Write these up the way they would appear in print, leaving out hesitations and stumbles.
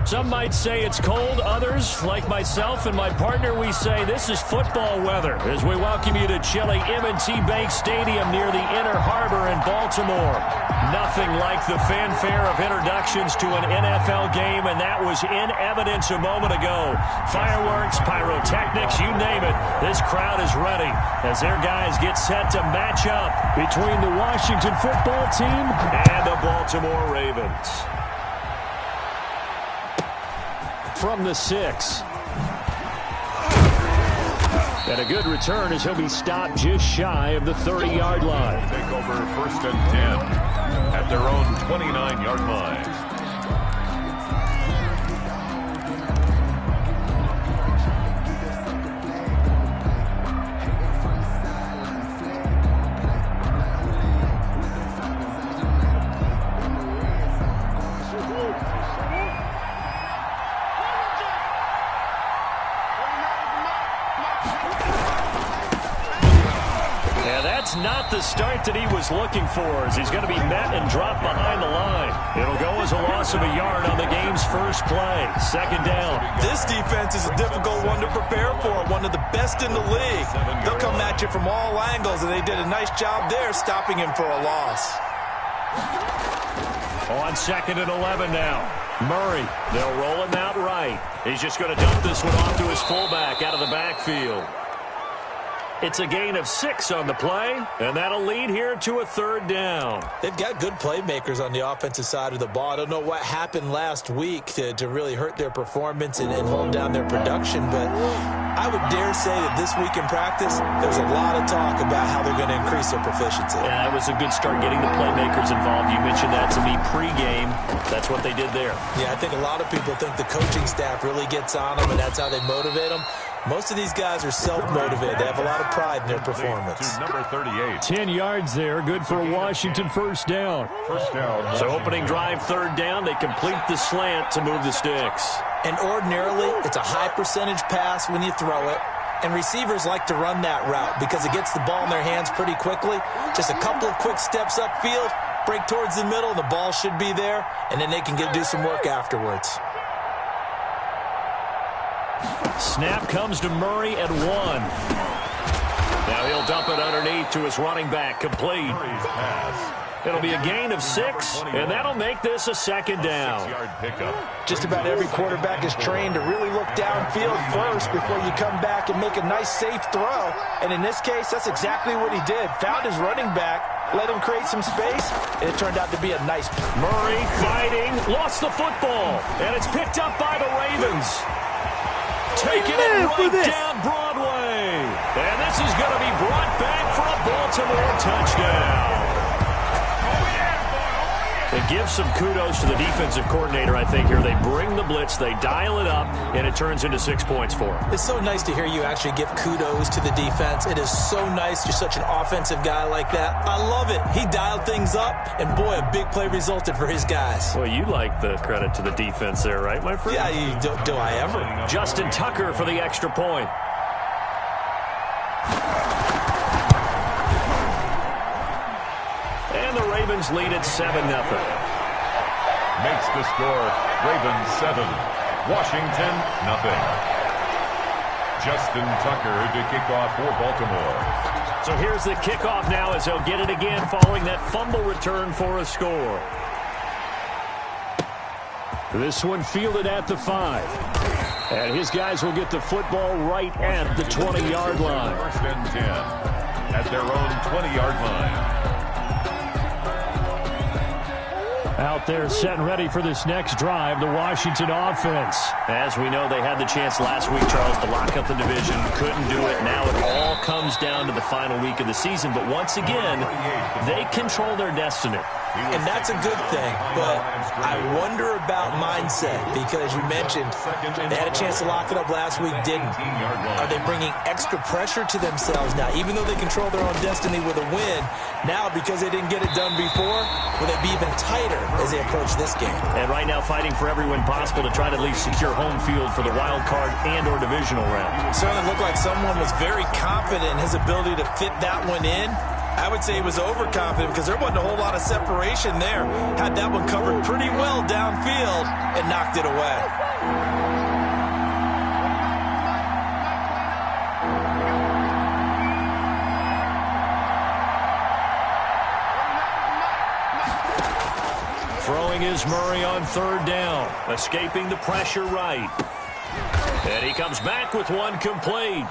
Some might say it's cold. Others, like myself and my partner, we say this is football weather as we welcome you to chilly M&T Bank Stadium near the Inner Harbor in Baltimore. Nothing like the fanfare of introductions to an NFL game, and that was in evidence a moment ago. Fireworks, pyrotechnics, you name it. This crowd is ready as their guys get set to match up between the Washington football team and the Baltimore Ravens. From the 6. And a good return as he'll be stopped just shy of the 30-yard line. Take over 1st and 10 at their own 29-yard line. Not the start that he was looking for, as he's going to be met and dropped behind the line. It'll go as a loss of a yard on the game's first play. 2nd down. This defense is a difficult one to prepare for, one of the best in the league. They'll come at you from all angles, and they did a nice job there stopping him for a loss. On 2nd and 11 now. Murray, they'll roll him out right. He's just going to dump this one off to his fullback out of the backfield. It's a gain of 6 on the play, and that'll lead here to a 3rd down. They've got good playmakers on the offensive side of the ball. I don't know what happened last week to really hurt their performance and hold down their production, but I would dare say that this week in practice, there's a lot of talk about how they're going to increase their proficiency. Yeah, that was a good start getting the playmakers involved. You mentioned that to me pregame. That's what they did there. Yeah, I think a lot of people think the coaching staff really gets on them, and that's how they motivate them. Most of these guys are self-motivated. They have a lot of pride in their performance. Number 38. 10 yards there. Good for a Washington first down. First down. So opening drive, 3rd down. They complete the slant to move the sticks. And ordinarily, it's a high percentage pass when you throw it. And receivers like to run that route because it gets the ball in their hands pretty quickly. Just a couple of quick steps upfield, break towards the middle, and the ball should be there. And then they can do some work afterwards. Snap comes to Murray at 1. Now he'll dump it underneath to his running back, complete. It'll be a gain of 6, and that'll make this a 2nd down. Just about every quarterback is trained to really look downfield first before you come back and make a nice, safe throw. And in this case, that's exactly what he did. Found his running back, let him create some space, and it turned out to be a nice play. Murray fighting, lost the football, and it's picked up by the Ravens. Taking it right down Broadway. And this is going to be brought back for a Baltimore touchdown. It gives some kudos to the defensive coordinator, I think, here. They bring the blitz, they dial it up, and it turns into 6 points for them. It's so nice to hear you actually give kudos to the defense. It is so nice. You're such an offensive guy like that. I love it. He dialed things up, and boy, a big play resulted for his guys. Well, you like the credit to the defense there, right, my friend? Yeah, do I ever? Justin Tucker for the extra point. And the Ravens lead at 7-0. Makes the score Ravens 7, Washington 0. Justin Tucker to kick off for Baltimore. So here's the kickoff now as they'll get it again following that fumble return for a score. This one fielded at the 5. And his guys will get the football right at the 20-yard line. 1st and 10 at their own 20-yard line. Out there set and ready for this next drive, the Washington offense. As we know, they had the chance last week, Charles, to lock up the division. Couldn't do it. Now it all comes down to the final week of the season. But once again, they control their destiny. And that's a good thing, but I wonder about mindset because you mentioned they had a chance to lock it up last week, didn't. Are they bringing extra pressure to themselves now, even though they control their own destiny with a win? Now, because they didn't get it done before, will they be even tighter as they approach this game? And right now fighting for every win possible to try to at least secure home field for the wild card and or divisional round. It certainly looked like someone was very confident in his ability to fit that one in. I would say he was overconfident because there wasn't a whole lot of separation there. Had that one covered pretty well downfield and knocked it away. Throwing is Murray on third down. Escaping the pressure right. And he comes back with one complete.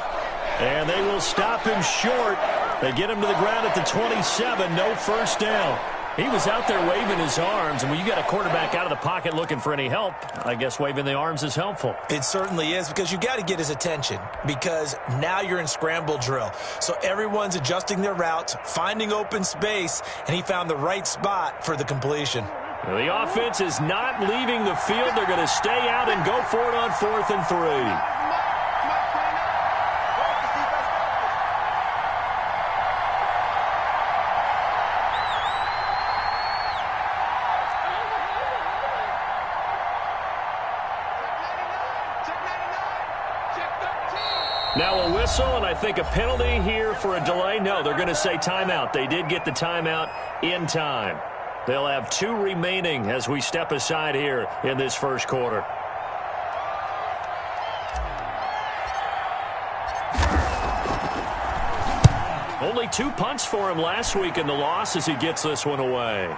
And they will stop him short. They get him to the ground at the 27. No first down. He was out there waving his arms. And when you got a quarterback out of the pocket looking for any help, I guess waving the arms is helpful. It certainly is, because you got to get his attention, because now you're in scramble drill. So everyone's adjusting their routes, finding open space, and he found the right spot for the completion. The offense is not leaving the field. They're going to stay out and go for it on 4th and 3. Now a whistle, and I think a penalty here for a delay. No, they're going to say timeout. They did get the timeout in time. They'll have 2 remaining as we step aside here in this first quarter. Only 2 punts for him last week in the loss as he gets this one away.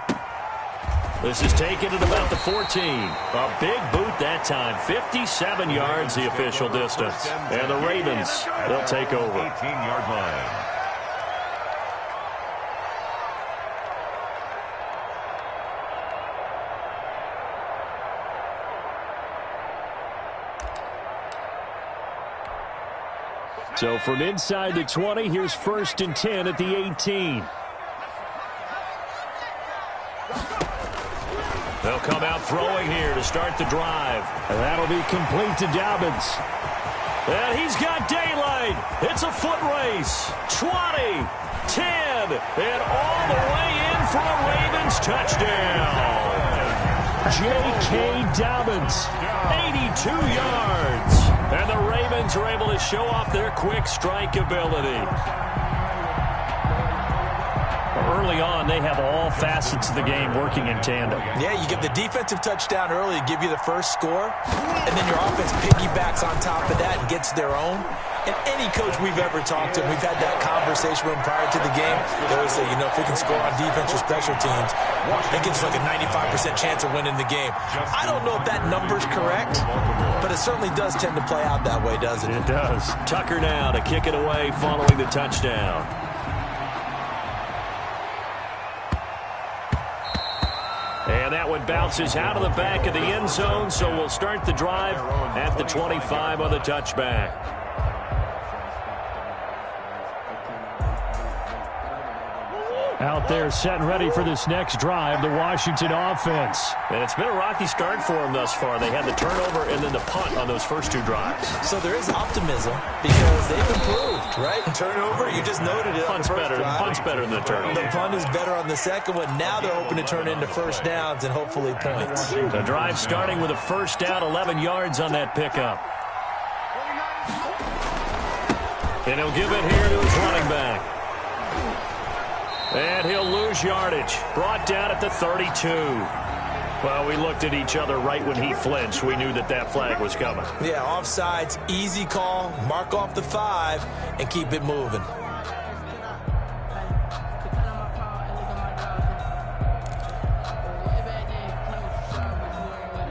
This is taken at about the 14. A big boot that time. 57 yards the official distance. And the Ravens, they'll take over. 18-yard line. So from inside the 20, here's 1st and 10 at the 18. They'll come out throwing here to start the drive. And that'll be complete to Dobbins. And he's got daylight. It's a foot race. 20, 10, and all the way in for a Ravens touchdown. J.K. Dobbins, 82 yards. And the Ravens are able to show off their quick strike ability. Early on, they have all facets of the game working in tandem. Yeah, you get the defensive touchdown early to give you the first score, and then your offense piggybacks on top of that and gets their own. And any coach we've ever talked to, we've had that conversation with them prior to the game. They always say, you know, if we can score on defense or special teams, it gives like a 95% chance of winning the game. I don't know if that number's correct, but it certainly does tend to play out that way, doesn't it? It does. Tucker now to kick it away following the touchdown. And that one bounces out of the back of the end zone, so we'll start the drive at the 25 on the touchback. Out there set and ready for this next drive, the Washington offense. And it's been a rocky start for them thus far. They had the turnover and then the punt on those first 2 drives. So there is optimism because they've improved, right? Turnover, you just noted it. Punt's better than the turnover. The punt is better on the second one. Now they're hoping to turn into first downs and hopefully points. The drive starting with a first down, 11 yards on that pickup. And he'll give it here to his running back. And he'll lose yardage. Brought down at the 32. Well, we looked at each other right when he flinched. We knew that that flag was coming. Yeah, offsides, easy call. Mark off the 5 and keep it moving.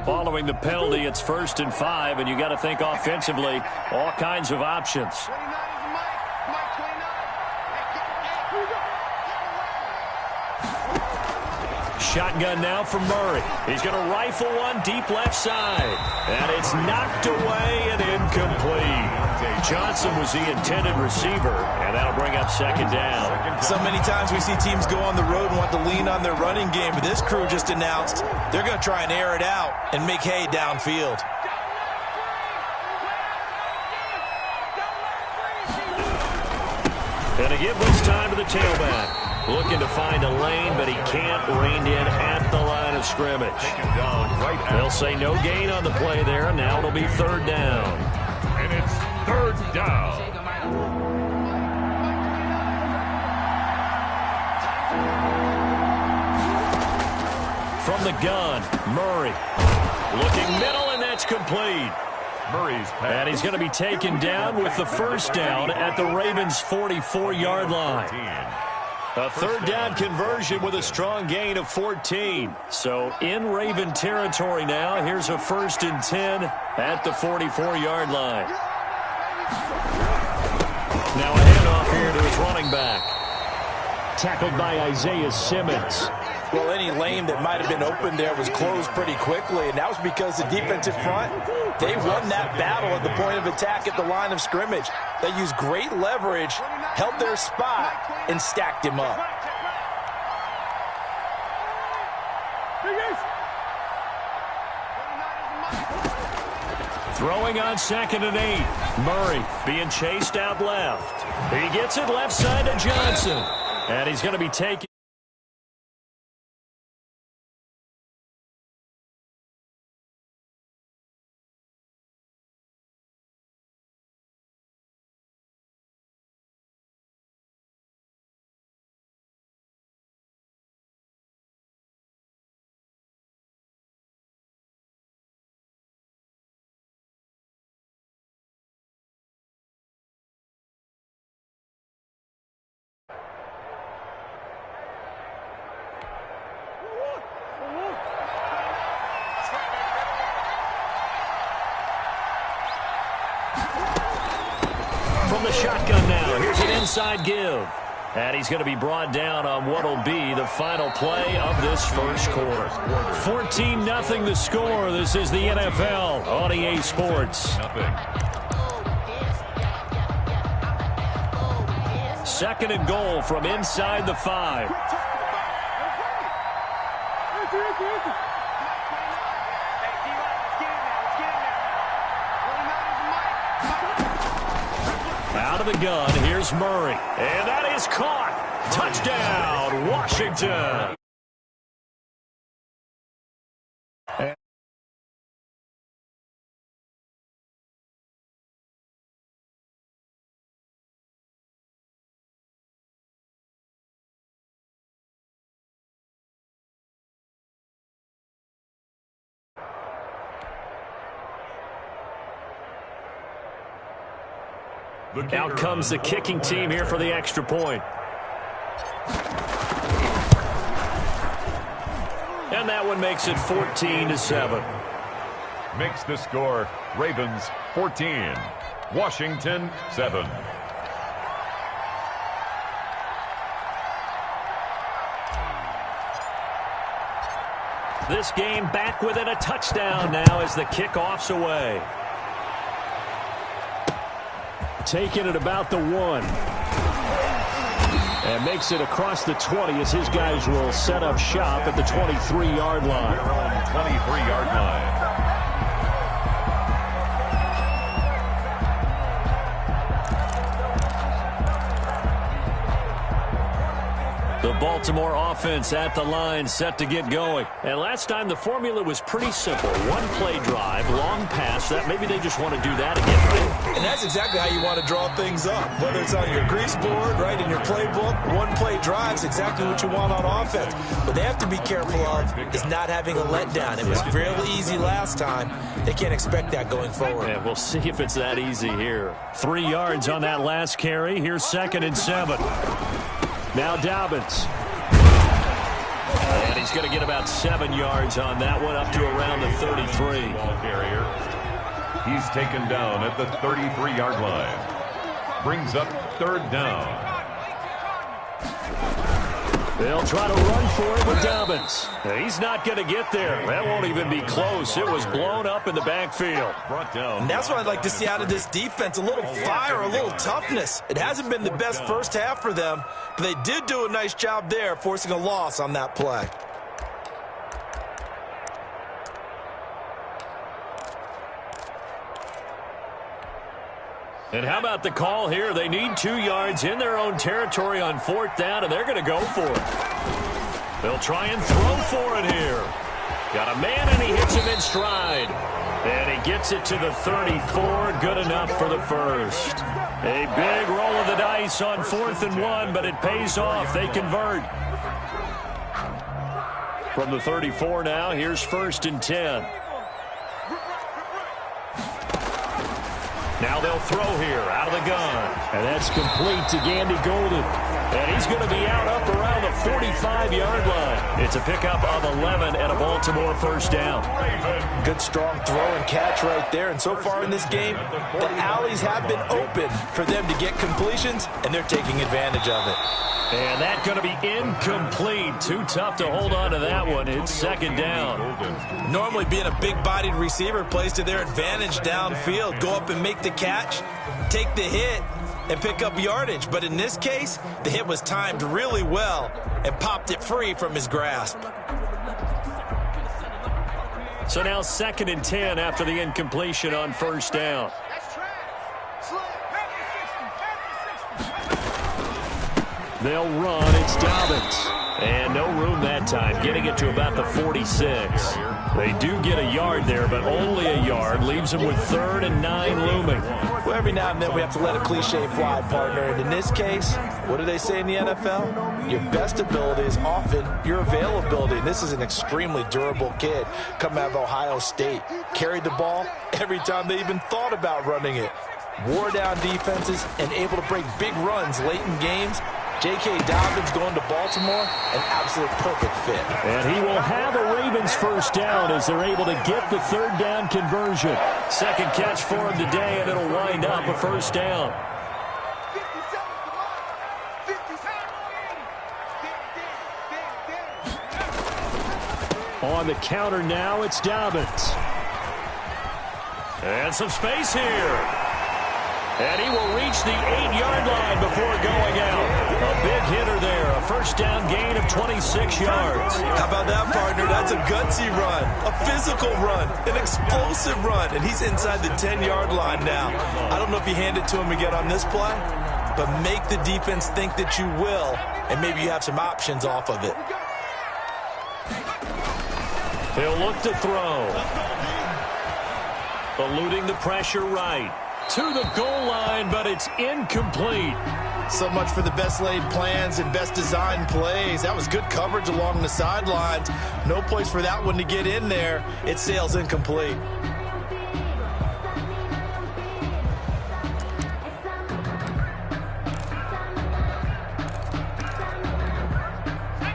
Following the penalty, it's 1st and 5, and you got to think offensively, all kinds of options. Shotgun now from Murray. He's going to rifle one deep left side. And it's knocked away and incomplete. Johnson was the intended receiver, and that'll bring up 2nd down. So many times we see teams go on the road and want to lean on their running game, but this crew just announced they're going to try and air it out and make hay downfield. And to give this time to the tailback. Looking to find a lane, but he can't rein in at the line of scrimmage. They'll say no gain on the play there. Now it'll be 3rd down. And it's 3rd down. the gun, Murray. Looking middle, and that's complete. Murray's pass. And he's going to be taken down with the first down at the Ravens' 44-yard line. A third down conversion with a strong gain of 14. So in Raven territory now. Here's a 1st and 10 at the 44-yard line. Now a handoff here to his running back. Tackled by Isaiah Simmons. Well, any lane that might have been open there was closed pretty quickly, and that was because the defensive front, they won that battle at the point of attack at the line of scrimmage. They used great leverage, held their spot, and stacked him up. Throwing on 2nd and 8. Murray being chased out left. He gets it left side to Johnson. And he's going to be taken. From the shotgun now, here's an inside give. And he's going to be brought down on what will be the final play of this first quarter. 14-0 the score. This is the NFL on EA Sports. 2nd and goal from inside the 5. Out of the gun, here's Murray. And that is caught. Touchdown, Washington. Out comes the kicking team here for the extra point. And that one makes it 14-7. Makes the score Ravens 14, Washington 7. This game back within a touchdown now as the kickoff's away. Taking it about the 1. And makes it across the 20 as his guys will set up shop at the 23-yard line. Their own 23-yard line. The Baltimore offense at the line set to get going. And last time the formula was pretty simple. One play drive, long pass. That maybe they just want to do that again, right? And that's exactly how you want to draw things up. Whether it's on your grease board, right, in your playbook, one play drive is exactly what you want on offense. What they have to be careful of is not having a letdown. It was real easy last time. They can't expect that going forward. Yeah, we'll see if it's that easy here. 3 yards on that last carry. Here's 2nd and 7. Now Dobbins. And he's going to get about 7 yards on that one, up to around the 33. Ball carrier. He's taken down at the 33-yard line. Brings up 3rd down. They'll try to run for it with Dobbins. He's not going to get there. That won't even be close. It was blown up in the backfield. Brought down. And that's what I'd like to see out of this defense. A little fire, a little toughness. It hasn't been the best first half for them, but they did do a nice job there, forcing a loss on that play. And how about the call here? They need 2 yards in their own territory on 4th down, and they're going to go for it. They'll try and throw for it here. Got a man, and he hits him in stride. And he gets it to the 34. Good enough for the first. A big roll of the dice on 4th and 1, but it pays off. They convert. From the 34 now, here's 1st and 10. Now they'll throw here out of the gun. And that's complete to Gandy Golden. And he's going to be out up around the 45-yard line. It's a pickup of 11 and a Baltimore 1st down. Good strong throw and catch right there. And so far in this game, the alleys have been open for them to get completions, and they're taking advantage of it. And that's going to be incomplete. Too tough to hold on to that one. It's 2nd down. Normally being a big-bodied receiver plays to their advantage downfield. Go up and make the catch, take the hit, and pick up yardage. But in this case, the hit was timed really well and popped it free from his grasp. So now 2nd and 10 after the incompletion on 1st down. They'll run. It's Dobbins. And no room that time, getting it to about the 46. They do get a yard there, but only a yard. Leaves them with 3rd and 9 looming. Well, every now and then we have to let a cliche fly, partner. And in this case, what do they say in the NFL? Your best ability is often your availability. And this is an extremely durable kid coming out of Ohio State. Carried the ball every time they even thought about running it. Wore down defenses and able to break big runs late in games. J.K. Dobbins going to Baltimore, an absolute perfect fit. And he will have a Ravens 1st down as they're able to get the 3rd down conversion. 2nd catch for him today, and it'll wind up a 1st down. On the counter now, it's Dobbins. And some space here. And he will reach the 8-yard line before going out. A big hitter there. A 1st down gain of 26 yards. How about that, partner? That's a gutsy run, a physical run, an explosive run. And he's inside the 10-yard line now. I don't know if you hand it to him again on this play, but make the defense think that you will, and maybe you have some options off of it. He'll look to throw. Eluding the pressure right. To the goal line, but it's incomplete. So much for the best laid plans and best designed plays. That was good coverage along the sidelines. No place for that one to get in there. It sails incomplete.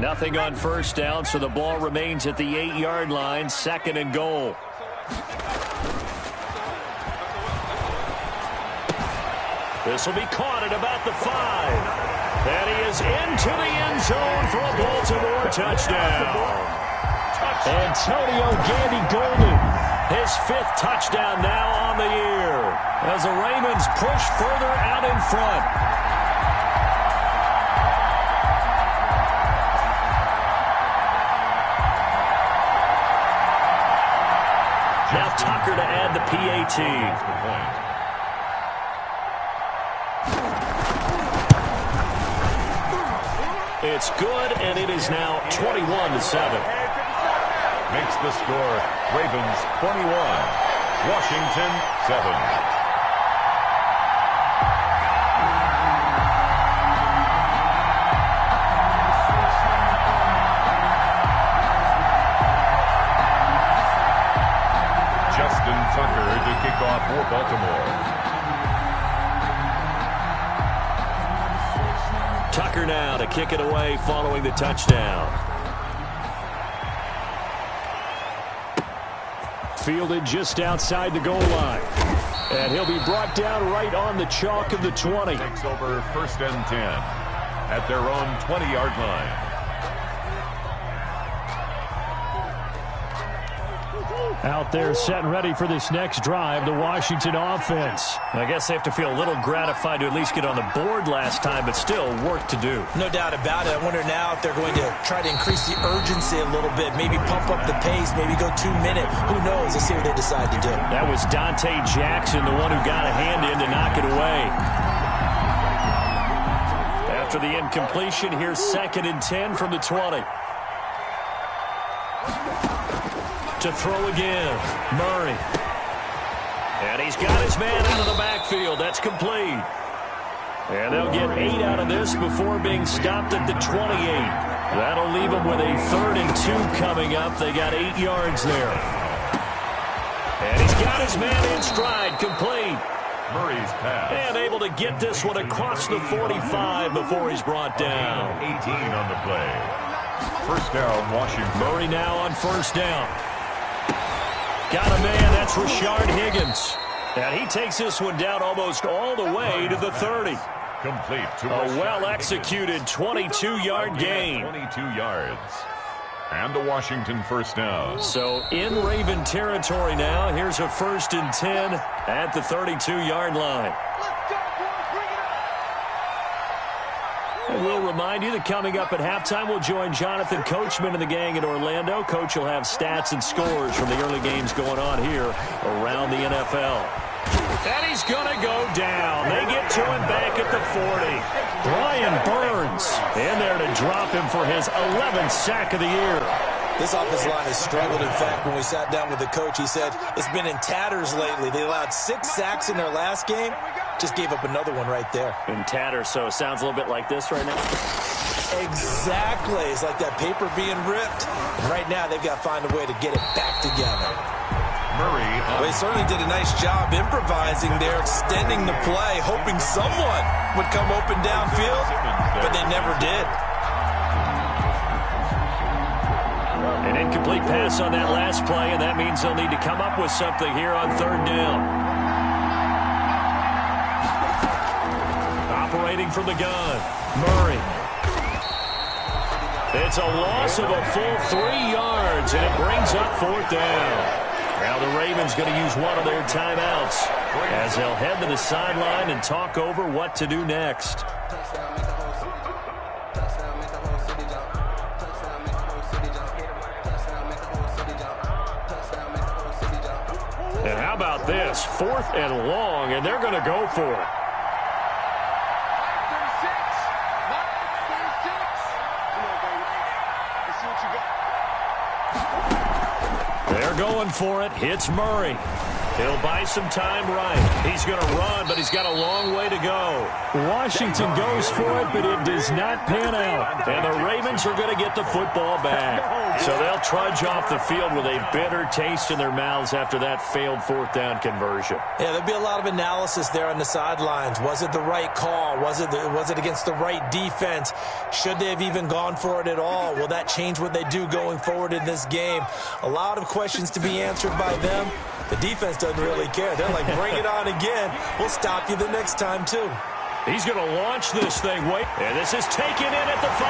Nothing on 1st down, so the ball remains at the 8-yard line. 2nd and goal. This will be caught at about the 5. And he is into the end zone for a Baltimore touchdown. Antonio Gandy Golden, his 5th touchdown now on the year, as the Ravens push further out in front. Now Tucker to add the PAT. It's good, and it is now 21-7. Makes the score Ravens 21, Washington 7. Justin Tucker to kick off for Baltimore. Tucker now to kick it away following the touchdown. Fielded just outside the goal line. And he'll be brought down right on the chalk of the 20. Takes over 1st and 10 at their own 20-yard line. Out there set and ready for this next drive, the Washington offense. I guess they have to feel a little gratified to at least get on the board last time, but still work to do. No doubt about it. I wonder now if they're going to try to increase the urgency a little bit, maybe pump up the pace, maybe go 2-minute. Who knows? Let's see what they decide to do. That was Dante Jackson, the one who got a hand in to knock it away. After the incompletion, here's 2nd and 10 from the 20. To throw again, Murray. And he's got his man out of the backfield. That's complete. And they'll get 8 out of this before being stopped at the 28. That'll leave them with a 3rd and 2 coming up. They got 8 yards there. And he's got his man in stride, complete. Murray's pass. And able to get this one across the 45 before he's brought down. 18 on the play. First down, Washington. Murray now on first down. Got a man, that's Rashard Higgins. And he takes this one down almost all the way to the 30. Complete to a well-executed 22-yard gain. 22 yards. And a Washington first down. So in Raven territory now. Here's a 1st and 10 at the 32-yard line. And we'll remind you that coming up at halftime, we'll join Jonathan Coachman and the gang in Orlando. Coach will have stats and scores from the early games going on here around the NFL. And he's going to go down. They get to him back at the 40. Brian Burns in there to drop him for his 11th sack of the year. This offensive line has struggled. In fact, when we sat down with the coach, he said it's been in tatters lately. They allowed 6 sacks in their last game. Just gave up another one right there. In tatters, so it sounds a little bit like this right now. Exactly. It's like that paper being ripped. And right now, they've got to find a way to get it back together. Murray. Well, he certainly did a nice job improvising there, extending the play, hoping someone would come open downfield, but they never did. An incomplete pass on that last play, and that means they'll need to come up with something here on 3rd down. Operating from the gun, Murray. It's a loss of a full 3 yards, and it brings up 4th down. Now the Ravens going to use one of their timeouts as they'll head to the sideline and talk over what to do next. And how about this? 4th and long, and they're going to go for it. They're going for it. Hits Murray. He'll buy some time right. He's going to run, but he's got a long way to go. Washington goes for it, but it does not pan out. And the Ravens are going to get the football back. So they'll trudge off the field with a bitter taste in their mouths after that failed 4th down conversion. Yeah, there'll be a lot of analysis there on the sidelines. Was it the right call? Was it against the right defense? Should they have even gone for it at all? Will that change what they do going forward in this game? A lot of questions to be answered by them. The defense doesn't really care. They're like, bring it on again. We'll stop you the next time, too. He's going to launch this thing. Wait. And this is taken in at the 5.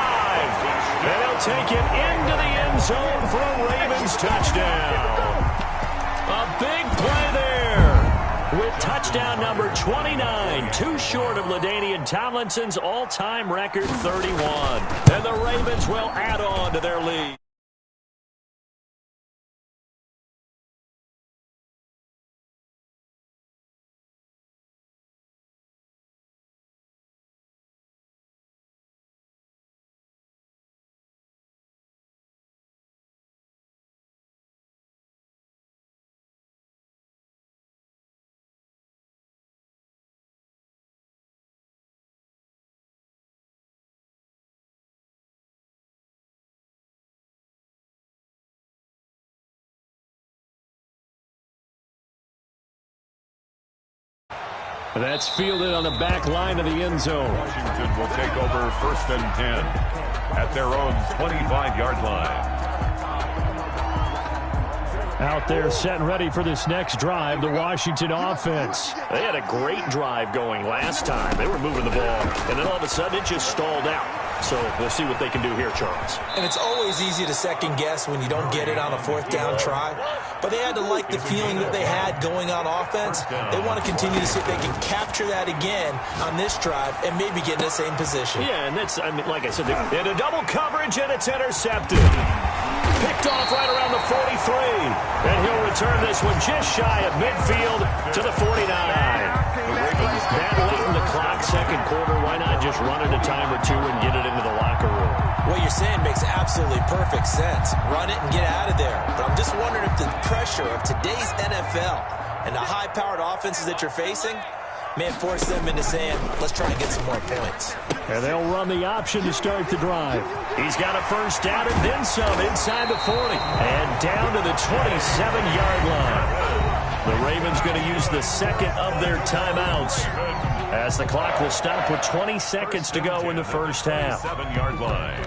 And he'll take it into the end zone for a Ravens touchdown. A big play there with touchdown number 29. Too short of LaDainian Tomlinson's all-time record 31. And the Ravens will add on to their lead. That's fielded on the back line of the end zone. Washington will take over 1st and 10 at their own 25-yard line. Out there set and ready for this next drive, the Washington offense. They had a great drive going last time. They were moving the ball, and then all of a sudden it just stalled out. So we'll see what they can do here, Charles. And it's always easy to second guess when you don't get it on a 4th down try. But they had to like the feeling that they had going on offense. They want to continue to see if they can capture that again on this drive and maybe get in the same position. Yeah, and that's, I mean, like I said, in a double coverage, and it's intercepted. Picked off right around the 43. And he'll return this one just shy of midfield to the 49. That late in the clock, 2nd quarter, why not just run it a time or 2 and get it into the locker room? What you're saying makes absolutely perfect sense. Run it and get out of there. But I'm just wondering if the pressure of today's NFL and the high-powered offenses that you're facing may have forced them into saying, let's try and get some more points. And they'll run the option to start the drive. He's got a first down and then some inside the 40. And down to the 27-yard line. The Ravens going to use the second of their timeouts, as the clock will stop with 20 seconds to go in the first half. 7-yard line.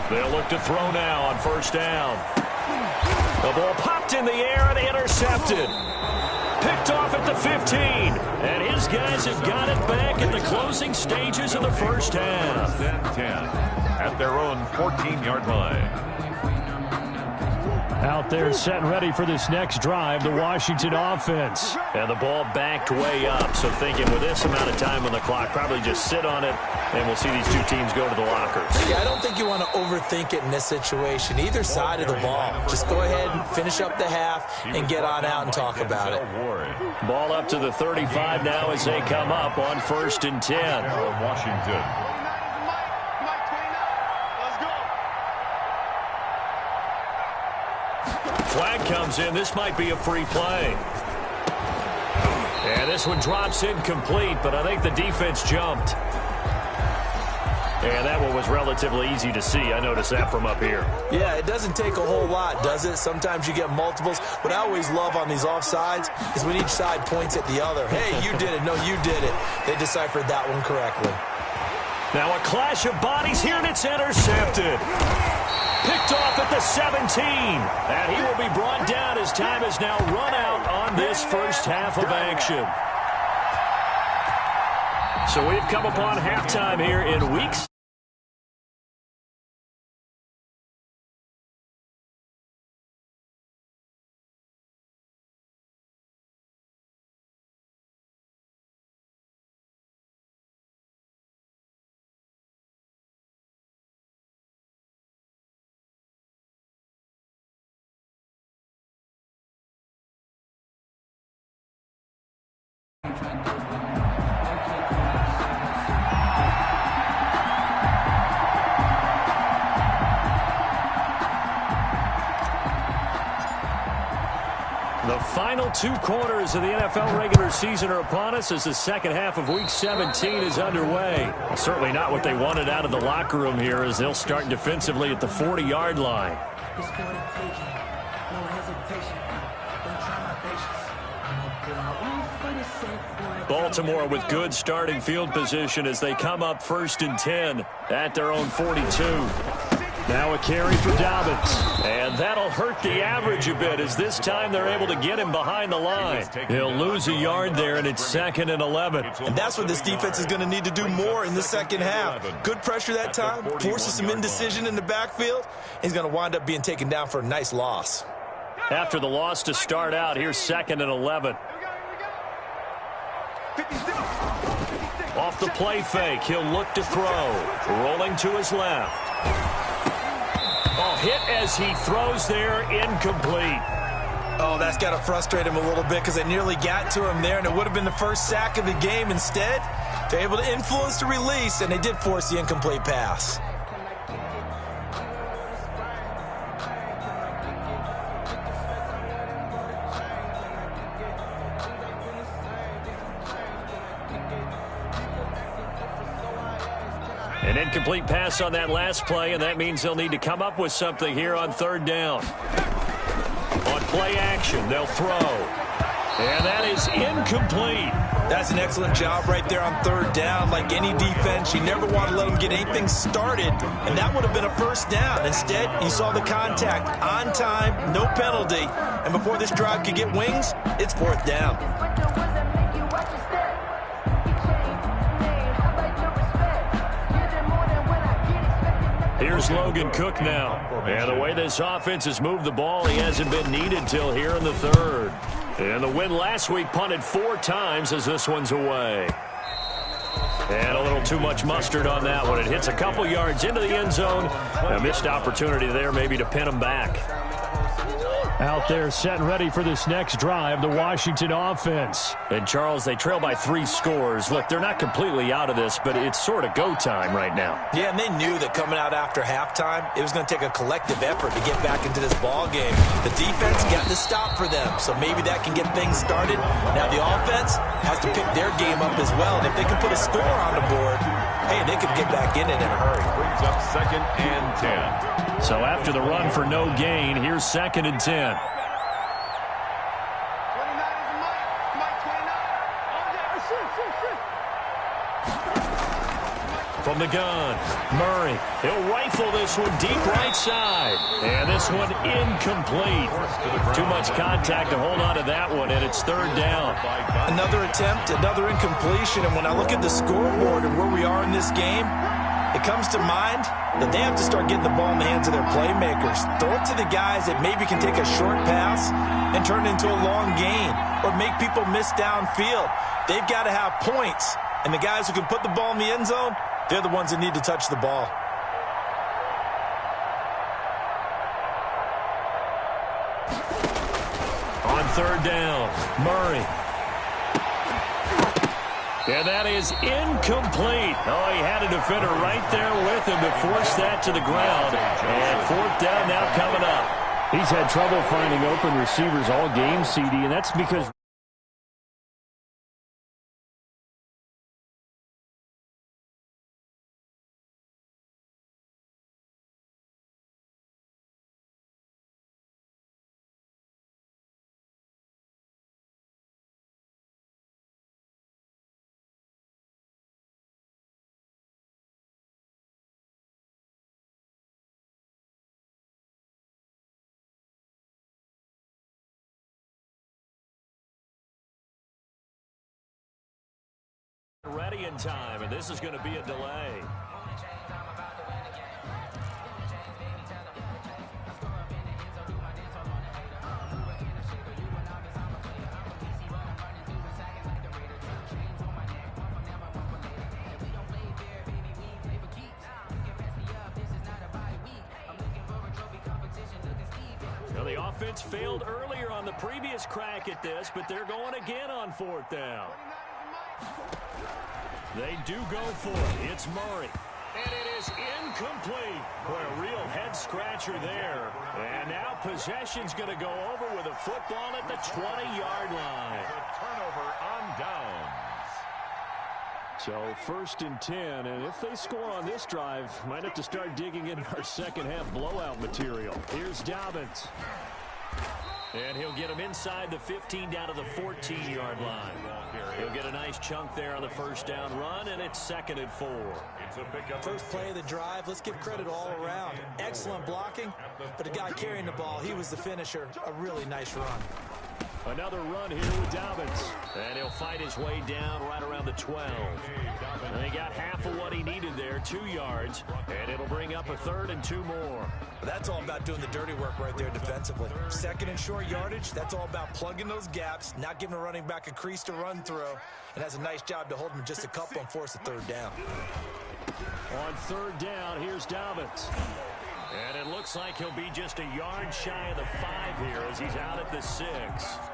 They'll look to throw now on first down. The ball popped in the air and intercepted. Picked off at the 15. And his guys have got it back in the closing stages of the first half. 10 at their own 14-yard line. Out there set and ready for this next drive, the Washington offense. And the ball backed way up. So thinking with this amount of time on the clock, probably just sit on it, and we'll see these two teams go to the lockers. Yeah, I don't think you want to overthink it in this situation. Either side of the ball. Just go ahead and finish up the half and get on out and talk about it. Ball up to the 35 now as they come up on 1st and 10. Washington. Flag comes in. This might be a free play. And this one drops incomplete, but I think the defense jumped. And that one was relatively easy to see. I noticed that from up here. Yeah, it doesn't take a whole lot, does it? Sometimes you get multiples. What I always love on these offsides is when each side points at the other. Hey, you did it. No, you did it. They deciphered that one correctly. Now a clash of bodies here, and it's intercepted. Picked off at the 17. And he will be brought down as time has now run out on this first half of action. So we've come upon halftime here in weeks. The final 2 quarters of the NFL regular season are upon us as the second half of Week 17 is underway. Certainly not what they wanted out of the locker room here, as they'll start defensively at the 40-yard line. Baltimore with good starting field position as they come up 1st and 10 at their own 42. Now a carry for Dobbins. And that'll hurt the average a bit, as this time they're able to get him behind the line. He'll lose a yard there, and it's 2nd and 11. And that's what this defense is going to need to do more in the second half. Good pressure that time, forces some indecision in the backfield. He's going to wind up being taken down for a nice loss. After the loss to start out, here's 2nd and 11. Off the play fake, he'll look to throw. Rolling to his left. Oh, hit as he throws there, incomplete. Oh, that's got to frustrate him a little bit, because they nearly got to him there, and it would have been the first sack of the game. Instead, they're able to influence the release, and they did force the incomplete pass. An incomplete pass on that last play, and that means they'll need to come up with something here on 3rd down. On play action, they'll throw. And that is incomplete. That's an excellent job right there on 3rd down. Like any defense, you never want to let them get anything started, and that would have been a first down. Instead, you saw the contact on time, no penalty, and before this drive could get wings, it's 4th down. Here's Logan Cook now. And the way this offense has moved the ball, he hasn't been needed till here in the 3rd. And the win last week punted 4 times as this one's away. And a little too much mustard on that one. It hits a couple yards into the end zone. A missed opportunity there maybe to pin him back. Out there set and ready for this next drive, the Washington offense. And, Charles, they trail by 3 scores. Look, they're not completely out of this, but it's sort of go time right now. Yeah, and they knew that coming out after halftime, it was going to take a collective effort to get back into this ball game. The defense got to stop for them, so maybe that can get things started. Now the offense has to pick their game up as well, and if they can put a score on the board, hey, they could get back in it in a hurry. Brings up 2nd and 10. So after the run for no gain, here's 2nd and 10. From the gun, Murray. He'll rifle this one deep right side. And this one incomplete. Too much contact to hold on to that one, and it's 3rd down. Another attempt, another incompletion. And when I look at the scoreboard and where we are in this game, it comes to mind that they have to start getting the ball in the hands of their playmakers. Throw it to the guys that maybe can take a short pass and turn it into a long gain or make people miss downfield. They've got to have points. And the guys who can put the ball in the end zone, they're the ones that need to touch the ball. On 3rd down, Murray. And that is incomplete. Oh, he had a defender right there with him to force that to the ground. And 4th down now coming up. He's had trouble finding open receivers all game, CD, and that's because ready in time, and this is going to be a delay. Well, the offense failed earlier on the previous crack at this, but they're going again on 4th down. They do go for it. It's Murray. And it is incomplete. Boy, a real head-scratcher there. And now possession's going to go over with a football at the 20-yard line. A turnover on downs. So 1st and 10, and if they score on this drive, might have to start digging into our second-half blowout material. Here's Dobbins. And he'll get him inside the 15 down to the 14-yard line. He'll get a nice chunk there on the 1st down run, and it's 2nd and 4. First play of the drive, let's give credit all around. Excellent blocking, but the guy carrying the ball, he was the finisher. A really nice run. Another run here with Dobbins. And he'll fight his way down right around the 12. And he got half of what he needed there, 2 yards. And it'll bring up a 3rd and 2 more. That's all about doing the dirty work right there defensively. 2nd and short yardage, that's all about plugging those gaps, not giving a running back a crease to run through. And has a nice job to hold him just a couple and force a 3rd down. On 3rd down, here's Dobbins. And it looks like he'll be just a yard shy of the 5 here as he's out at the 6.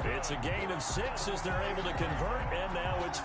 It's a gain of 6 as they're able to convert, and now it's...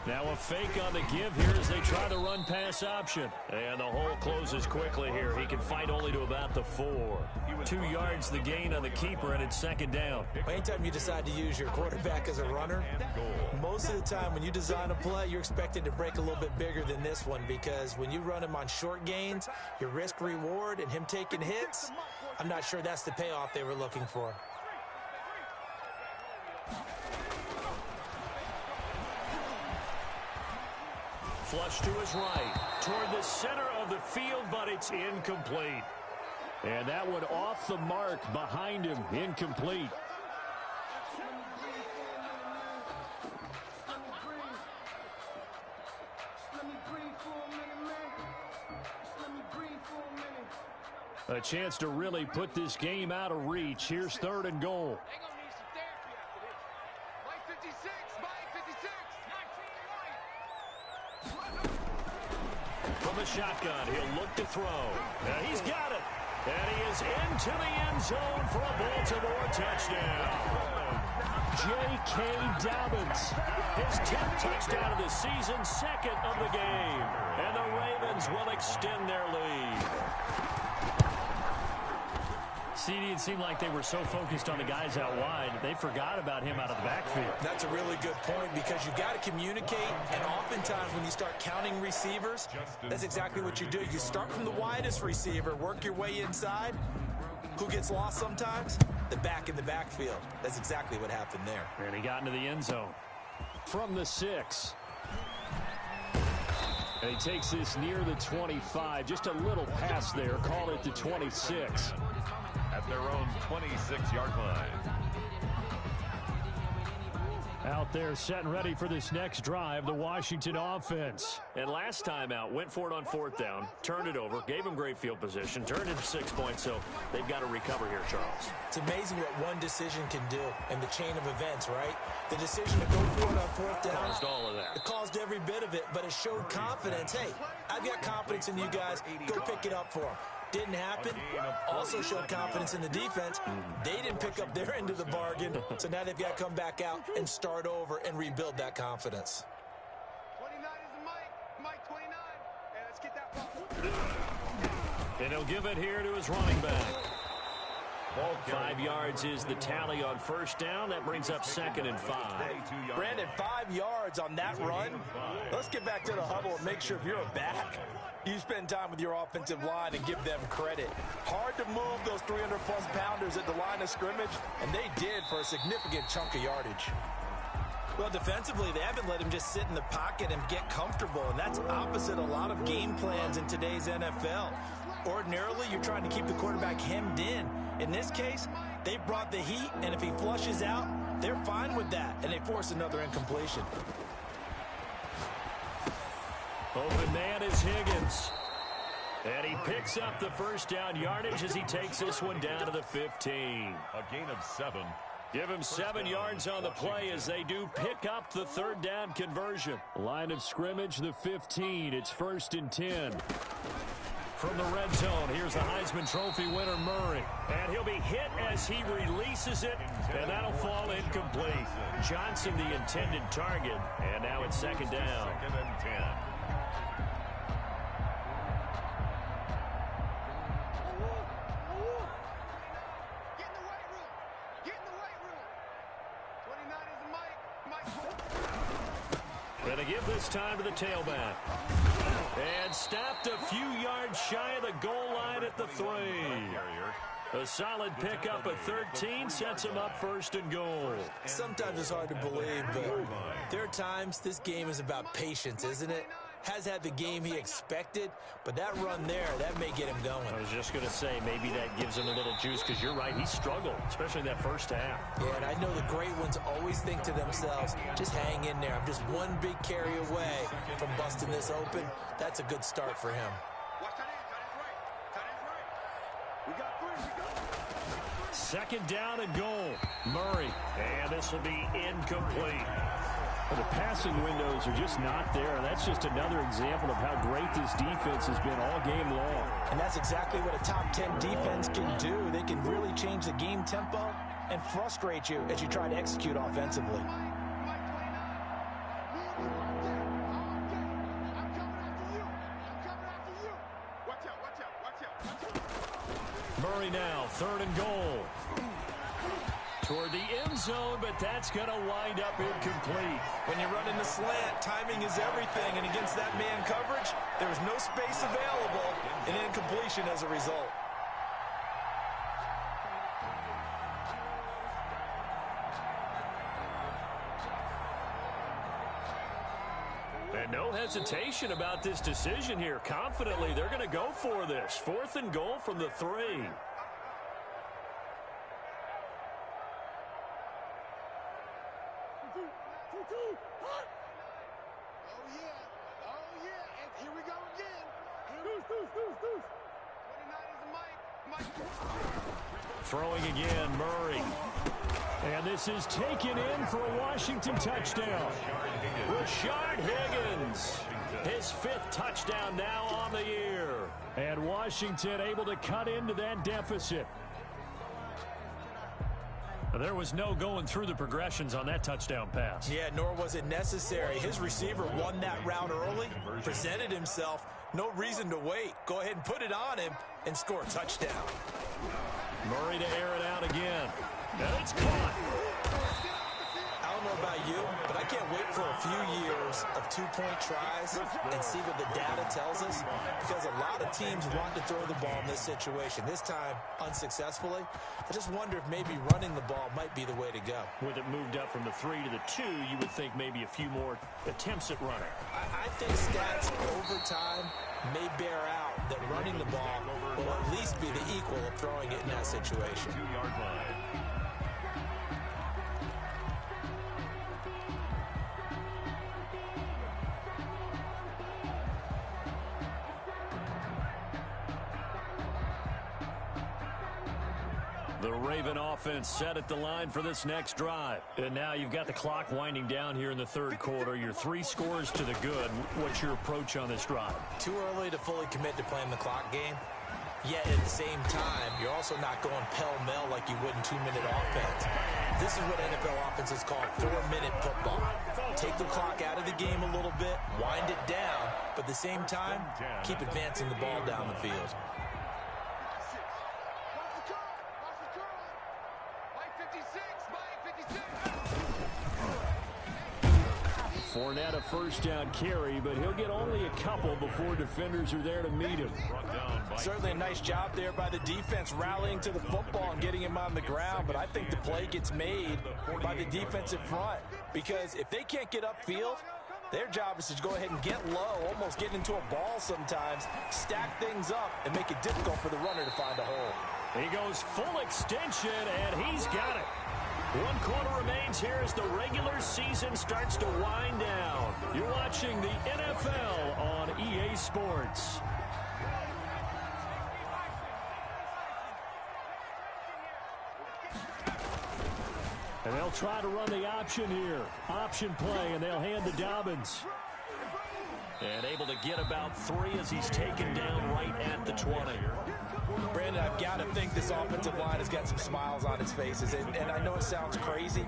Now a fake on the give here as they try the run-pass option. And the hole closes quickly here. He can fight only to about the 4. 2 yards the gain on the keeper, and it's 2nd down. Anytime you decide to use your quarterback as a runner, most of the time when you design a play, you're expected to break a little bit bigger than this one, because when you run him on short gains, your risk-reward and him taking hits, I'm not sure that's the payoff they were looking for. Flush to his right, toward the center of the field, but it's incomplete. And that one off the mark behind him, incomplete. A chance to really put this game out of reach. Here's 3rd and goal. From the shotgun, he'll look to throw. He's got it. And he is into the end zone for a Baltimore touchdown. J.K. Dobbins, his 10th touchdown of the season, 2nd of the game. And the Ravens will extend their lead. CD, it seemed like they were so focused on the guys out wide, they forgot about him out of the backfield. That's a really good point because you've got to communicate, and oftentimes when you start counting receivers, that's exactly what you do. You start from the widest receiver, work your way inside. Who gets lost sometimes? The back in the backfield. That's exactly what happened there. And he got into the end zone. From the 6. And he takes this near the 25. Just a little pass there. Call it the 26. At their own 26-yard line. Out there set and ready for this next drive, the Washington offense. And last time out, went for it on 4th down, turned it over, gave them great field position, turned it to 6 points, so they've got to recover here, Charles. It's amazing what one decision can do in the chain of events, right? The decision to go for it on 4th down. Caused all of that. It caused every bit of it, but it showed confidence. Hey, I've got confidence in you guys. Go pick it up for them. Didn't happen. Also showed confidence in the defense. They didn't pick up their end of the bargain, so now they've got to come back out and start over and rebuild that confidence. 29 is Mike 29. Hey, let's get that ball. And he'll give it here to his running back. 5 yards is the tally on 1st down. That brings up 2nd and 5. Brandon, 5 yards on that run. Let's get back to the huddle and make sure if you're a back, you spend time with your offensive line and give them credit. Hard to move those 300-plus pounders at the line of scrimmage, and they did for a significant chunk of yardage. Well, defensively, they haven't let him just sit in the pocket and get comfortable, and that's opposite a lot of game plans in today's NFL. Ordinarily, you're trying to keep the quarterback hemmed in. In this case, they brought the heat, and if he flushes out, they're fine with that, and they force another incompletion. Open man is Higgins. And he picks up the 1st down yardage as he takes this one down to the 15. A gain of 7. Give him 7 yards on the play as they do pick up the 3rd down conversion. Line of scrimmage, the 15. It's 1st and 10. From the red zone, here's the Heisman Trophy winner, Murray. And he'll be hit as he releases it, and that'll fall incomplete. Johnson, the intended target, and now it's 2nd down. 2nd and 10. Gonna give this time to the tailback. And stopped a few yards shy of the goal line at the 3. A solid pickup of 13 sets him up 1st and goal. Sometimes it's hard to believe, but there are times this game is about patience, isn't it? Has had the game he expected, but that run there, that may get him going. I was just going to say, maybe that gives him a little juice, because you're right, he struggled, especially in that 1st half. Yeah, and I know the great ones always think to themselves, just hang in there. I'm just one big carry away from busting this open. That's a good start for him. Watch that in, tight ends right. We got 3. 2nd down and goal. Murray, and this will be incomplete. Well, the passing windows are just not there. That's just another example of how great this defense has been all game long. And that's exactly what a top 10 defense can do. They can really change the game tempo and frustrate you as you try to execute offensively. Murray now, 3rd and goal. Toward the end zone, but that's going to wind up incomplete. When you run in the slant, timing is everything, and against that man coverage, there's no space available, and incompletion as a result. And no hesitation about this decision here. Confidently, they're going to go for this. 4th and goal from the 3. Oh, yeah. And here we go again. 29 is Throwing again, Murray. And this is taken in for a Washington touchdown. Rashard Higgins, his 5th touchdown now on the year. And Washington able to cut into that deficit. There was no going through the progressions on that touchdown pass. Yeah, nor was it necessary. His receiver won that route early, presented himself. No reason to wait. Go ahead and put it on him and score a touchdown. Murray to air it out again. And it's caught. I don't know about you, but I can't wait for a few years of 2-point tries and see what the data tells us, because a lot of teams want to throw the ball in this situation. This time, unsuccessfully. I just wonder if maybe running the ball might be the way to go. With it moved up from the 3 to the 2, you would think maybe a few more attempts at running. I think stats over time may bear out that running the ball will at least be the equal of throwing it in that situation. 2-yard line. The Raven offense set at the line for this next drive. And now you've got the clock winding down here in the 3rd quarter. You're 3 scores to the good. What's your approach on this drive? Too early to fully commit to playing the clock game. Yet at the same time, you're also not going pell-mell like you would in 2-minute offense. This is what NFL offenses call 4-minute football. Take the clock out of the game a little bit, wind it down, but at the same time, keep advancing the ball down the field. Fournette a 1st down carry, but he'll get only a couple before defenders are there to meet him. Certainly a nice job there by the defense rallying to the football and getting him on the ground, but I think the play gets made by the defensive front, because if they can't get upfield, their job is to go ahead and get low, almost get into a ball sometimes, stack things up, and make it difficult for the runner to find a hole. He goes full extension, and he's got it. 1 quarter remains here as the regular season starts to wind down. You're watching the NFL on EA Sports. And they'll try to run the option here. Option play, and they'll hand to Dobbins. And able to get about 3 as he's taken down right at the 20. Brandon, I've got to think this offensive line has got some smiles on its faces. And I know it sounds crazy,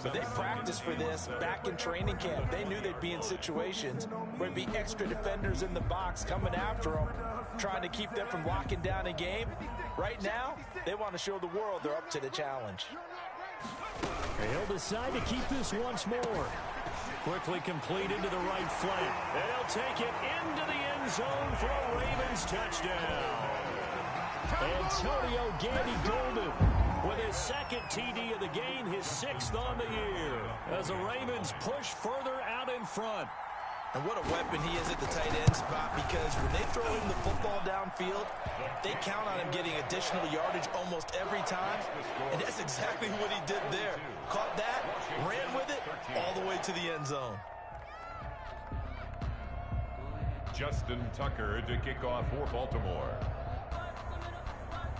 but they practiced for this back in training camp. They knew they'd be in situations where there'd be extra defenders in the box coming after them, trying to keep them from locking down a game. Right now, they want to show the world they're up to the challenge. He'll decide to keep this once more. Quickly completed to the right flank. And he'll take it into the end zone for a Ravens touchdown. Antonio Gandy-Golden with his 2nd TD of the game, his 6th on the year, as the Ravens push further out in front. And what a weapon he is at the tight end spot, because when they throw him the football downfield, they count on him getting additional yardage almost every time. And that's exactly what he did there. Caught that, ran with it, all the way to the end zone. Justin Tucker to kick off for Baltimore.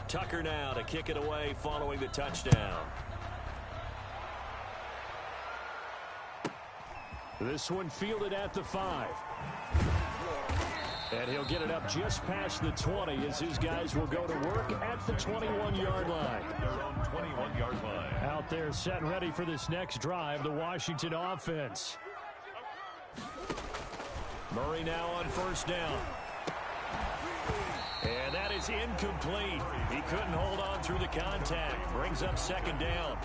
Tucker now to kick it away following the touchdown. This one fielded at the 5. And he'll get it up just past the 20 as his guys will go to work at the 21-yard line. Their own 21-yard line. Out there set and ready for this next drive, the Washington offense. Murray now on 1st down. And that is incomplete. He couldn't hold on through the contact. Brings up 2nd down.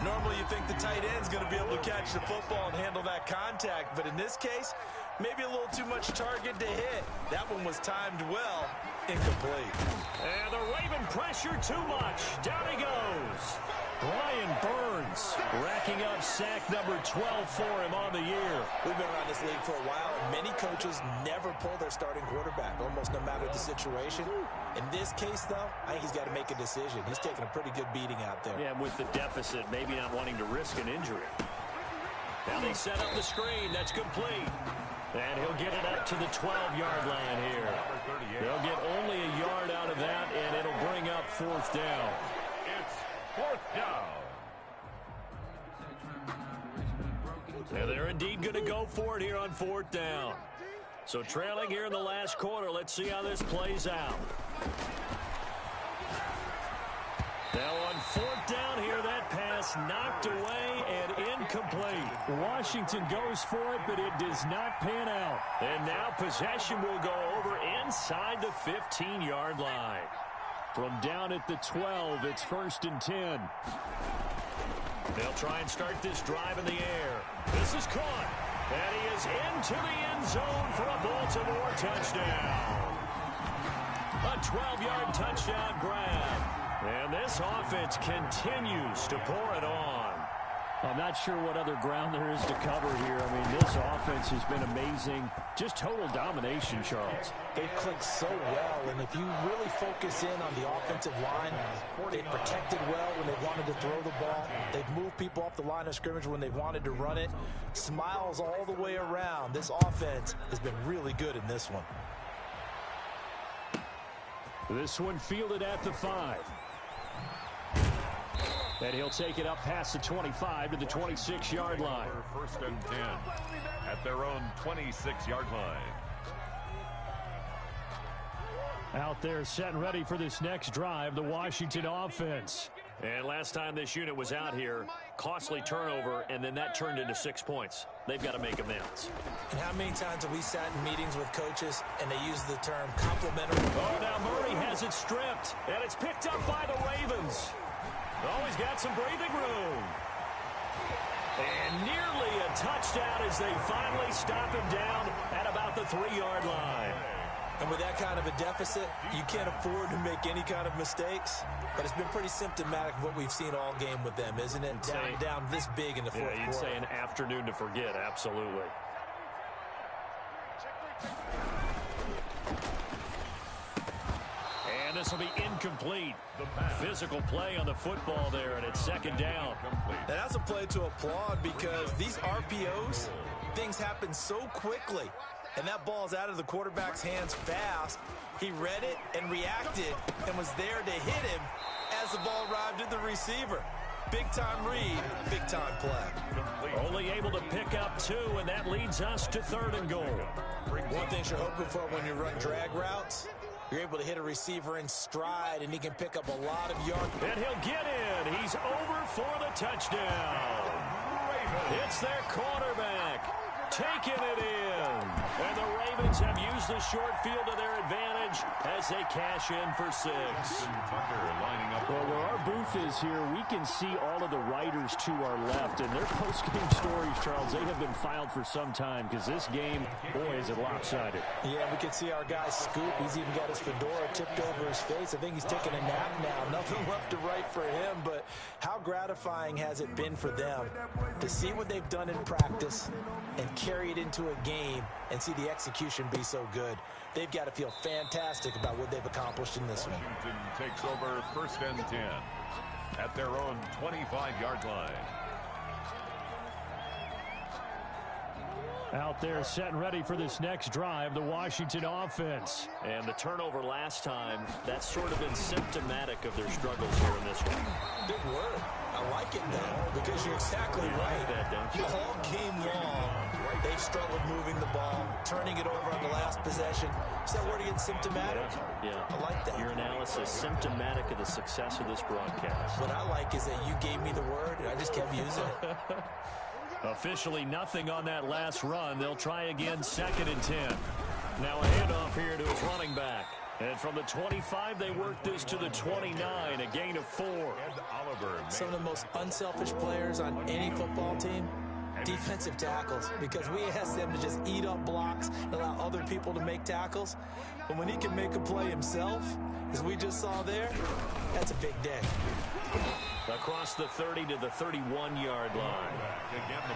Normally you think the tight end's going to be able to catch the football and handle that contact, but in this case, maybe a little too much target to hit. That one was timed well. Incomplete. And the Raven pressure too much. Down he goes. Brian Burns racking up sack number 12 for him on the year. We've been around this league for a while, and many coaches never pull their starting quarterback, almost no matter the situation. In this case, though, I think he's got to make a decision. He's taking a pretty good beating out there. Yeah, with the deficit, maybe not wanting to risk an injury. Now they set up the screen. That's complete. And he'll get it up to the 12-yard line here. They'll get only a yard out of that, and it'll bring up 4th down. It's 4th down. And they're indeed going to go for it here on 4th down. So trailing here in the last quarter. Let's see how this plays out. Now on 4th down here, that pass knocked away and incomplete. Washington goes for it, but it does not pan out. And now possession will go over inside the 15-yard line. From down at the 12, it's 1st and 10. They'll try and start this drive in the air. This is caught. And he is into the end zone for a Baltimore touchdown. A 12-yard touchdown grab. And this offense continues to pour it on. I'm not sure what other ground there is to cover here. I mean, this offense has been amazing. Just total domination, Charles. They've clicked so well, and if you really focus in on the offensive line, they've protected well when they wanted to throw the ball. They've moved people off the line of scrimmage when they wanted to run it. Smiles all the way around. This offense has been really good in this one. This one fielded at the 5. And he'll take it up past the 25 to the 26-yard line. 1st and 10 at their own 26-yard line. Out there set and ready for this next drive, the Washington offense. And last time this unit was out here, costly turnover, and then that turned into 6 points. They've got to make amends. And how many times have we sat in meetings with coaches and they use the term complimentary? Oh, now Murray has it stripped, and it's picked up by the Ravens. Oh, he's got some breathing room. And nearly a touchdown as they finally stop him down at about the 3-yard line. And with that kind of a deficit, you can't afford to make any kind of mistakes. But it's been pretty symptomatic of what we've seen all game with them, isn't it? Down this big in the fourth quarter. You'd say an afternoon to forget, absolutely. And this will be incomplete. Physical play on the football there, and it's 2nd down. And that's a play to applaud because these RPOs, things happen so quickly. And that ball's out of the quarterback's hands fast. He read it and reacted and was there to hit him as the ball arrived at the receiver. Big-time read, big-time play. Only able to pick up 2, and that leads us to 3rd and goal. One thing you're hoping for when you run drag routes, you're able to hit a receiver in stride, and he can pick up a lot of yards. And he'll get in. He's over for the touchdown. It's their quarterback taking it in. And the Ravens have used the short field to their advantage as they cash in for 6. Well, where our booth is here, we can see all of the writers to our left. And their post-game stories, Charles, they have been filed for some time because this game, boy, is it lopsided. Yeah, we can see our guy Scoop. He's even got his fedora tipped over his face. I think he's taking a nap now. Nothing left to write for him, but how gratifying has it been for them to see what they've done in practice and carry it into a game and see the execution be so good. They've got to feel fantastic about what they've accomplished in this one. Washington takes over 1st and 10 at their own 25-yard line. Out there set and ready for this next drive, the Washington offense. And the turnover last time, that's sort of been symptomatic of their struggles here in this one. Good word. I like it, though, because you're exactly right. That, don't you? All game long, they've struggled moving the ball, turning it over on the last possession. Is that word again, symptomatic? Yeah. I like that. Your analysis, symptomatic of the success of this broadcast. What I like is that you gave me the word, and I just kept using it. Officially nothing on that last run. They'll try again, 2nd and 10. Now a handoff here to his running back. And from the 25, they work this to the 29, a gain of 4. Some of the most unselfish players on any football team, defensive tackles, because we ask them to just eat up blocks and allow other people to make tackles. But when he can make a play himself, as we just saw there, that's a big day. Across the 30 to the 31-yard line.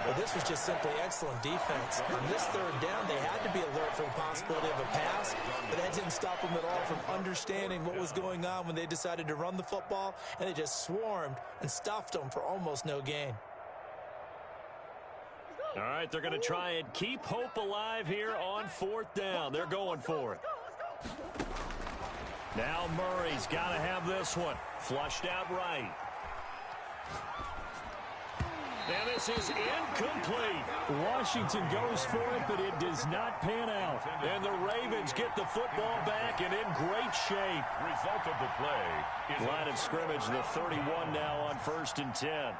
Well, this was just simply excellent defense. On this 3rd down, they had to be alert for the possibility of a pass, but that didn't stop them at all from understanding what was going on when they decided to run the football, and they just swarmed and stuffed them for almost no gain. All right, they're going to try and keep hope alive here on 4th down. They're going for it. Now Murray's got to have this one. Flushed out right. And this is incomplete. Washington goes for it, but it does not pan out. And the Ravens get the football back and in great shape. Result of the play is line of scrimmage, the 31 now on 1st and 10.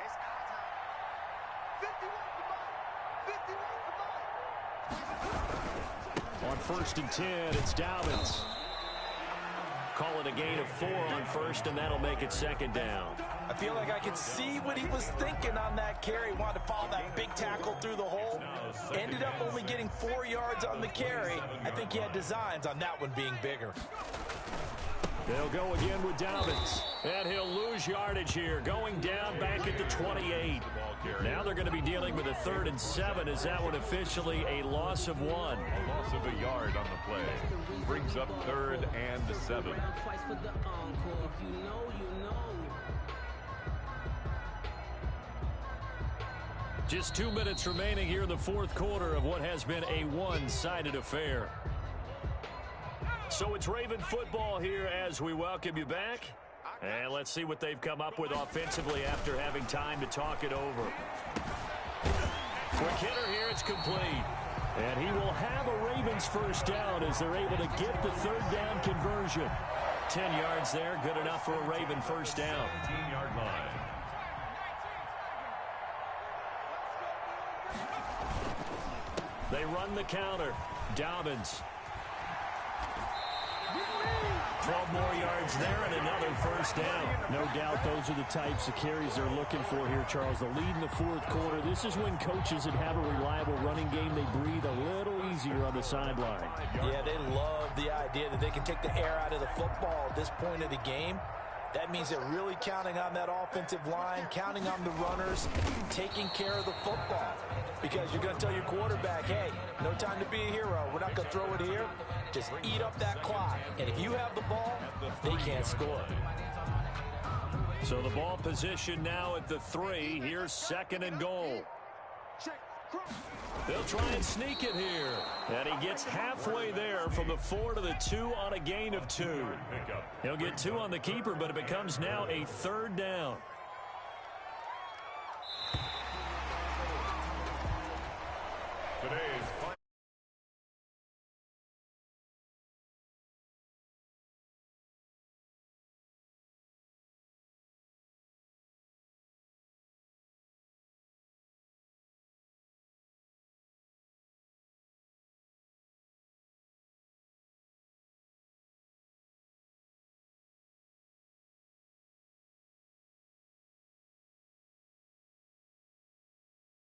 On 1st and 10, it's Dobbins. Call it a gain of 4 on 1st, and that'll make it 2nd down. I feel like I could see what he was thinking on that carry. Wanted to follow that big tackle through the hole. Ended up only getting 4 yards on the carry. I think he had designs on that one being bigger. They'll go again with Dobbins. And he'll lose yardage here, going down back at the 28. Now they're going to be dealing with a 3rd and 7. Is that one officially a loss of 1? a loss of a yard on the play. Brings up 3rd and 7. Just 2 minutes remaining here in the 4th quarter of what has been a one-sided affair. So it's Raven football here as we welcome you back. And let's see what they've come up with offensively after having time to talk it over. Quick hitter here, it's complete. And he will have a Ravens 1st down as they're able to get the 3rd down conversion. 10 yards there, good enough for a Raven 1st down. 17-yard line. They run the counter. Dobbins. 12 more yards there and another 1st down. No doubt those are the types of carries they're looking for here, Charles. The lead in the 4th quarter. This is when coaches that have a reliable running game, they breathe a little easier on the sideline. Yeah, they love the idea that they can take the air out of the football at this point of the game. That means they're really counting on that offensive line, counting on the runners, taking care of the football. Because you're going to tell your quarterback, hey, no time to be a hero. We're not going to throw it here. Just eat up that clock. And if you have the ball, they can't score. So the ball position now at the 3. Here's 2nd and goal. They'll try and sneak it here. And he gets halfway there from the 4 to the 2 on a gain of 2. He'll get 2 on the keeper, but it becomes now a 3rd down.